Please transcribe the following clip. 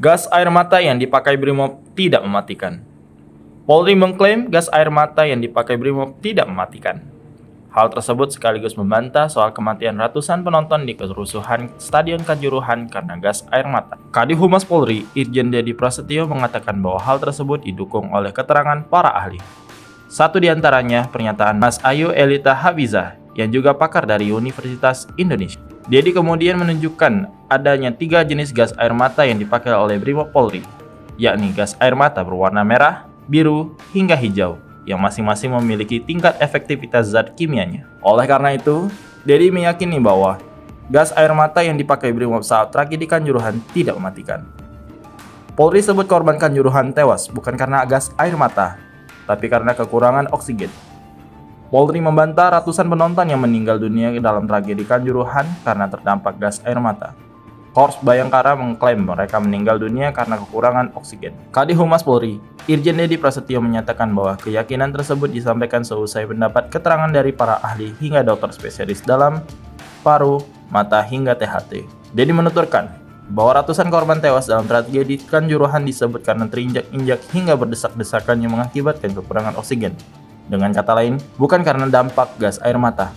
Gas air mata yang dipakai Brimob tidak mematikan. Polri mengklaim gas air mata yang dipakai Brimob tidak mematikan. Hal tersebut sekaligus membantah soal kematian ratusan penonton di kerusuhan Stadion Kanjuruhan karena gas air mata. Kadif Humas Polri, Irjen Dedi Prasetyo mengatakan bahwa hal tersebut didukung oleh keterangan para ahli. Satu di antaranya pernyataan Mas Ayu Elita Hafizah yang juga pakar dari Universitas Indonesia. Dedi kemudian menunjukkan adanya 3 jenis gas air mata yang dipakai oleh Brimob Polri, yakni gas air mata berwarna merah, biru, hingga hijau, yang masing-masing memiliki tingkat efektivitas zat kimianya. Oleh karena itu, Dedi meyakini bahwa gas air mata yang dipakai Brimob saat tragedi Kanjuruhan tidak mematikan. Polri sebut korban Kanjuruhan tewas bukan karena gas air mata, tapi karena kekurangan oksigen. Polri membantah ratusan penonton yang meninggal dunia dalam tragedi Kanjuruhan karena terdampak gas air mata. Korps Bayangkara mengklaim mereka meninggal dunia karena kekurangan oksigen. Kadif Humas Polri, Irjen Dedi Prasetyo menyatakan bahwa keyakinan tersebut disampaikan seusai mendapat keterangan dari para ahli hingga dokter spesialis dalam, paru, mata hingga THT. Dedi menuturkan bahwa ratusan korban tewas dalam tragedi Kanjuruhan disebut karena terinjak-injak hingga berdesak-desakan yang mengakibatkan kekurangan oksigen. Dengan kata lain, bukan karena dampak gas air mata.